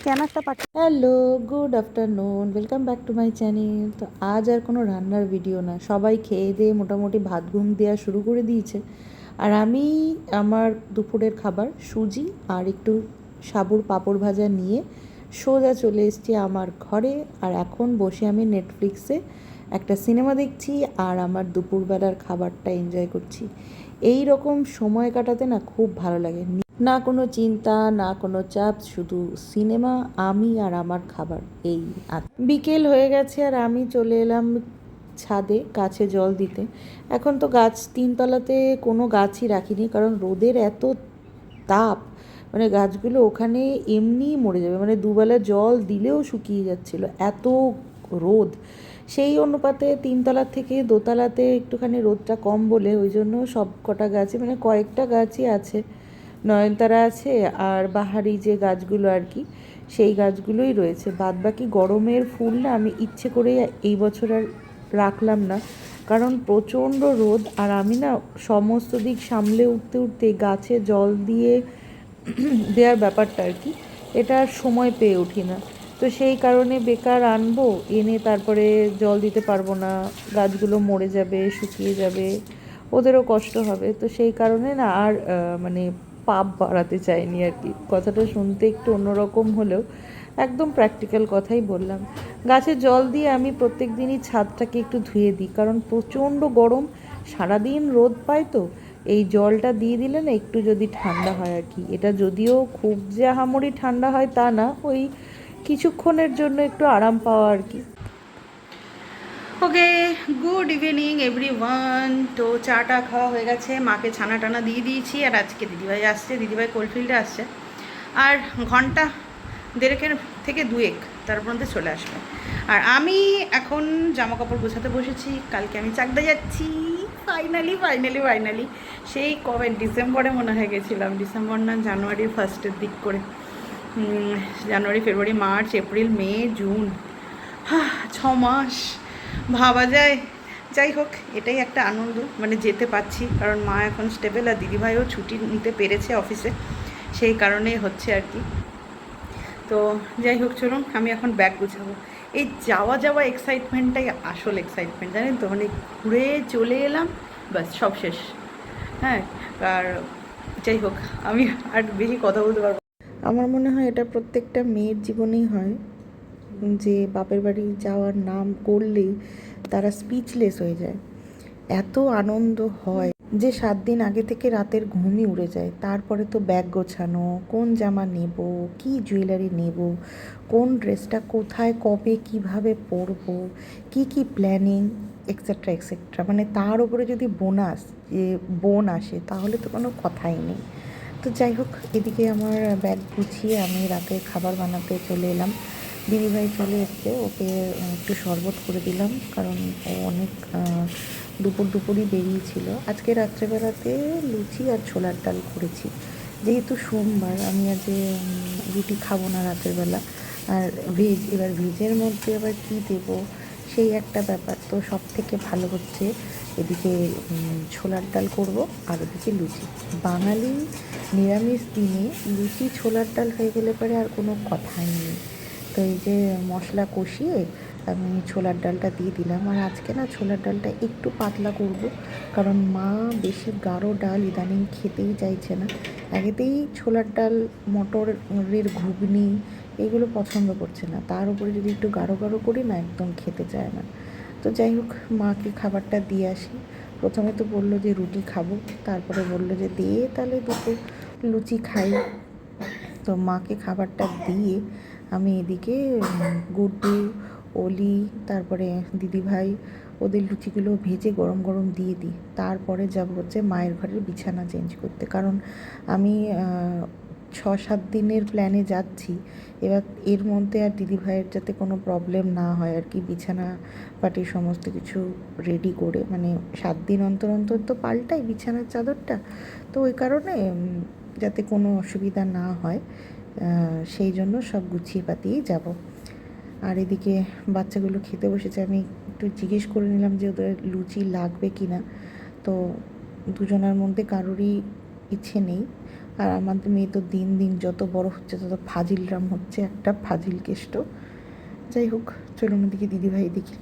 স্ক্যানারটা পাঠিয়ে। Hello, good afternoon, welcome back to my channel. তো আজ আর কোনো রান্নার ভিডিও না, সবাই খেয়ে দিয়ে মোটামুটি ভাত ঘুম দেওয়া শুরু করে দিয়েছে। আর আমি আমার দুপুরের খাবার সুজি আর একটু সাবুর পাঁপড় ভাজা নিয়ে সোজা চলে এসেছি আমার ঘরে। আর এখন বসে আমি নেটফ্লিক্সে একটা সিনেমা দেখছি আর আমার দুপুরবেলার খাবারটা এনজয় করছি। এই রকম সময় কাটাতে না খুব ভালো লাগে, না কোনো চিন্তা, না কোনো চাপ, শুধু সিনেমা, আমি আর আমার খাবার। এই বিকেল হয়ে গেছে আর আমি চলে এলাম ছাদে গাছে জল দিতে। এখন তো গাছ, তিনতলাতে কোনো গাছই রাখিনি, কারণ রোদের এত তাপ, মানে গাছগুলো ওখানে এমনিই মরে যাবে, মানে দুবেলা জল দিলেও শুকিয়ে যাচ্ছিল, এত রোদ। সেই অনুপাতে তিনতলার থেকে দোতলাতে একটুখানি রোদটা কম বলে ওই জন্য সব কটা গাছে, মানে কয়েকটা গাছই আছে, নয়নতারা আছে আর বাহারি যে গাছগুলো আর কি, সেই গাছগুলোই রয়েছে। বাদ বাকি গরমের ফুল না আমি ইচ্ছে করে এই বছর আর রাখলাম না, কারণ প্রচণ্ড রোদ। আর আমি না সমস্ত দিক সামলে উঠতে উঠতে গাছে জল দিয়ে দেওয়ার ব্যাপারটা আর কি, এটা আর সময় পেয়ে উঠি না। তো সেই কারণে বেকার আনবো, এনে তারপরে জল দিতে পারবো না, গাছগুলো মরে যাবে, শুকিয়ে যাবে, ওদেরও কষ্ট হবে। তো সেই কারণে না আর মানে পাপ বাড়াতে চাইনি আর কি। কথাটা শুনতে একটু অন্যরকম হলেও একদম প্র্যাকটিক্যাল কথাই বললাম। গাছে জল দিয়ে আমি প্রত্যেক দিনই ছাদটাকে একটু ধুয়ে দিই, কারণ প্রচণ্ড গরম, সারাদিন রোদ পায়। তো এই জলটা দিয়ে দিলে না একটু যদি ঠান্ডা হয় আর কি, এটা যদিও খুব যে আহামরি ঠান্ডা হয় তা না, ওই কিছুক্ষণের জন্য একটু আরাম পাওয়া আর কি। ওকে, গুড ইভিনিং এভরিওয়ান। তো চাটা খাওয়া হয়ে গেছে, মাকে ছানা টানা দিয়ে দিয়েছি, আর আজকে দিদিভাই আসছে, দিদিভাই কোলফিল্ডে আসছে, আর ঘন্টা দেড়েকের থেকে দুয়েক তার মধ্যে চলে আসবে। আর আমি এখন জামা কাপড় গোছাতে বসেছি, কালকে আমি চাকদা যাচ্ছি। ফাইনালি ফাইনালি ফাইনালি, সেই কবে ডিসেম্বরে মনে হয়ে গেছিলাম, ডিসেম্বর না জানুয়ারির ফার্স্টের দিক করে, January February March April May June, 6 মাস ভাবা যায়। যাই হোক, এটাই একটা আনন্দ, মানে যেতে পারছি, কারণ মা এখন স্টেবল আর দিদিভাইও ছুটি নিতে পেরেছে অফিসে, সেই কারণেই হচ্ছে আর কি। তো যাই হোক, চলুন আমি এখন ব্যাগ গুছাবো। এই যাওয়া যাওয়া এক্সাইটমেন্টটাই আসল এক্সাইটমেন্ট, জানেন তো, মানে ঘুরে চলে এলাম, ব্যাস সব শেষ। হ্যাঁ, আর যাই হোক, আমি আর বেশি কথা বলতে পারবো। আমার মনে হয় এটা প্রত্যেকটা মেয়ের জীবনেই হয়, যে বাপের বাড়ি যাওয়ার নাম করলেই তারা স্পিচলেস হয়ে যায়। এত আনন্দ হয় যে 7 দিন আগে থেকে রাতের ঘুমই উড়ে যায়। তারপরে তো ব্যাগ গোছানো, কোন জামা নেব, কি জুয়েলারি নেব, কোন ড্রেসটা কোথায় কবে কিভাবে পরবো, কি কি প্ল্যানিং, এক্সেট্রা এক্সেট্রা। মানে তার উপরে যদি বোনাস, যে বোন আসে, তাহলে তো কোনো কথাই নেই। তো যাই হোক, এদিকে আমার ব্যাগ গুছিয়ে আমি রাতের খাবার বানাতে চলে এলাম। দিদিভাই চলে এসছে, ওকে একটু শরবত করে দিলাম, কারণ ও অনেক দুপুরই বেরিয়েছিল। আজকে রাত্রেবেলাতে লুচি আর ছোলার ডাল করেছি, যেহেতু সোমবার আমি আজ রুটি খাবো না রাতের বেলা। আর ভেজ, এবার ভেজের মধ্যে আবার কী দেবো সেই একটা ব্যাপার। তো সব থেকে ভালো হচ্ছে এদিকে ছোলার ডাল করব, আর ওদিকে লুচি। বাঙালি নিরামিষ দিনে লুচি ছোলার ডাল হয়ে গেলে পরে আর কোনো কথাই নেই। তো এই যে মশলা কষিয়ে আমি ছোলার ডালটা দিয়ে দিলাম। আর আজকে না ছোলার ডালটা একটু পাতলা করব, কারণ মা বেশি গাঢ় ডাল ইদানিং খেতেই চাইছে না। আগেতেই ছোলার ডাল, মটরের ঘুগনি এগুলো পছন্দ করছে না, তার উপরে যদি একটু গাঢ় গাঢ় করি না, একদম খেতে চায় না। তো যাই হোক, মাকে খাবারটা দিয়ে আসি। প্রথমে তো বললো যে রুটি খাবো, তারপরে বললো যে দিয়ে তাহলে দুটো লুচি খাই। তো মাকে খাবারটা দিয়ে আমি এদিকে গুড্ডু, অলি, তারপরে দিদিভাই, ওদের লুচিগুলো ভেজে গরম গরম দিয়ে দিই। তারপরে যাব হচ্ছে মায়ের ঘরের বিছানা চেঞ্জ করতে, কারণ আমি 6-7 দিনের প্ল্যানে যাচ্ছি। এবার এর মধ্যে আর দিদিভাইয়ের যাতে কোনো প্রবলেম না হয় আর কি, বিছানা পাটি সমস্ত কিছু রেডি করে, মানে 7 দিন অন্তর অন্তর তো পাল্টাই বিছানার চাদরটা। তো ওই কারণে যাতে কোনো অসুবিধা না হয়, সেই জন্য সব গুছিয়ে পাতিয়েই যাব। আর এদিকে বাচ্চাগুলো খেতে বসেছে, আমি একটু জিজ্ঞেস করে নিলাম যে ওদের লুচি লাগবে কি না। তো দুজনের মধ্যে কারোরই ইচ্ছে নেই, আর আমাদের মেয়ে তো দিন দিন যত বড় হচ্ছে তত ফাজিলরাম হচ্ছে, একটা ফাজিল কেষ্ট। যাই হোক, চলুন ওদিকে দিদিভাই দেখি।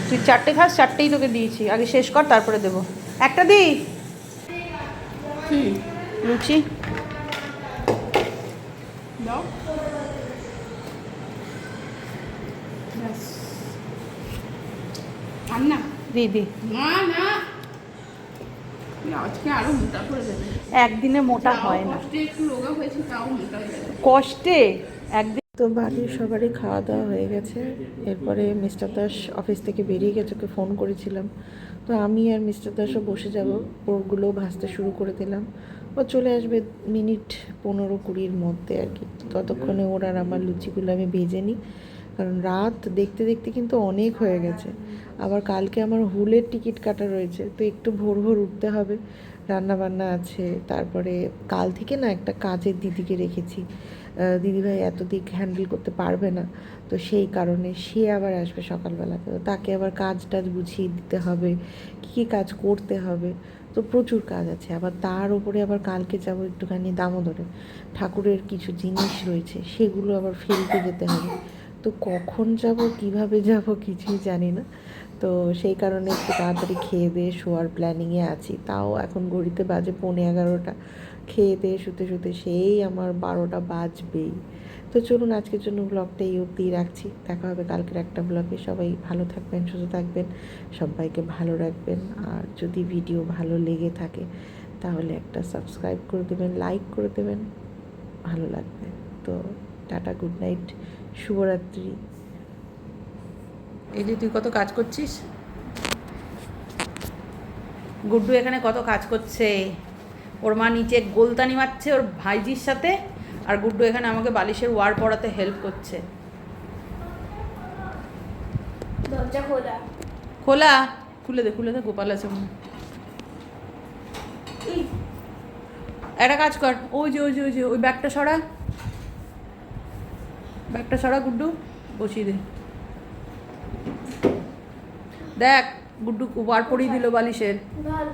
তুই 4টে খাস, 4টেই তোকে দিয়েছি, আগে শেষ কর তারপরে দেবো। একটা দি লুচি দাও। আর না দিদি, না না, আজকে আরো মোটা করে দেবে। একদিনে মোটা হয় না, কষ্টে একটু রোগা হয়েছে, তাও মোটা হয়ে যাবে কষ্টে একদিন। তো বাড়ির সবারই খাওয়া দাওয়া হয়ে গেছে। এরপরে মিস্টার দাস অফিস থেকে বেরিয়ে গেছে, ওকে ফোন করেছিলাম। তো আমি আর মিস্টার দাসও বসে যাব, ওরগুলো ভাজতে শুরু করে দিলাম। ও চলে আসবে মিনিট 15-20-র মধ্যে আর কি। ততক্ষণে ওর আর আমার লুচিগুলো আমি ভেজে নিই, কারণ রাত দেখতে দেখতে কিন্তু অনেক হয়ে গেছে। আবার কালকে আমার হুলের টিকিট কাটা রয়েছে, তো একটু ভোর ভোর উঠতে হবে, রান্না বান্না আছে। তারপরে কাল থেকে না একটা কাজের দিদিকে রেখেছি, দিদিভাই এত দিক হ্যান্ডেল করতে পারবে না, তো সেই কারণে সে আবার আসবে সকালবেলাতে, তো তাকে আবার কাজ টাজ বুঝিয়ে দিতে হবে, কী কী কাজ করতে হবে। তো প্রচুর কাজ আছে। আবার তার উপরে আবার কালকে যাব একটুখানি দামোদরে, ঠাকুরের কিছু জিনিস রয়েছে, সেগুলো আবার ফেলতে যেতে হবে। তো কখন যাব, কিভাবে যাব, কিছুই জানি না। তো সেই কারণে একটু তাড়াতাড়ি খেয়ে দিয়ে শোয়ার প্ল্যানিংয়ে আছি। তাও এখন ঘড়িতে বাজে 11:15। খেয়ে দিয়ে শুতে শুতে সেই আমার 12টা বাজবেই। তো চলুন আজকের জন্য ব্লগটা এই অবধিই রাখছি। দেখা হবে কালকের একটা ব্লগে। সবাই ভালো থাকবেন, সুস্থ থাকবেন, সবাইকে ভালো রাখবেন। আর যদি ভিডিও ভালো লেগে থাকে তাহলে একটা সাবস্ক্রাইব করে দেবেন, লাইক করে দেবেন, ভালো লাগবে। তো টাটা, গুড নাইট, শুভরাত্রি। এই যে তুই কত কাজ করছিস, গুড্ডু এখানে কত কাজ করছে। ওর মা নিচে গোলতানি মারছে ওর ভাইজির সাথে, আর গুড্ডু এখানে আমাকে বালিশের ওয়ার পড়াতে হেল্প করছে। দরজা খোলা। খোলা, খুলে দে, খুলে দে, গোপাল আছে মনে। একটা কাজ কর, ওই যে ওই যে ওই যে ওই ব্যাগটা সরা, ব্যাগটা সরা গুড্ডু, বসিয়ে দে। দেখ গুড্ডু ওয়ার পরিয়ে দিল বালিশের। ভালো।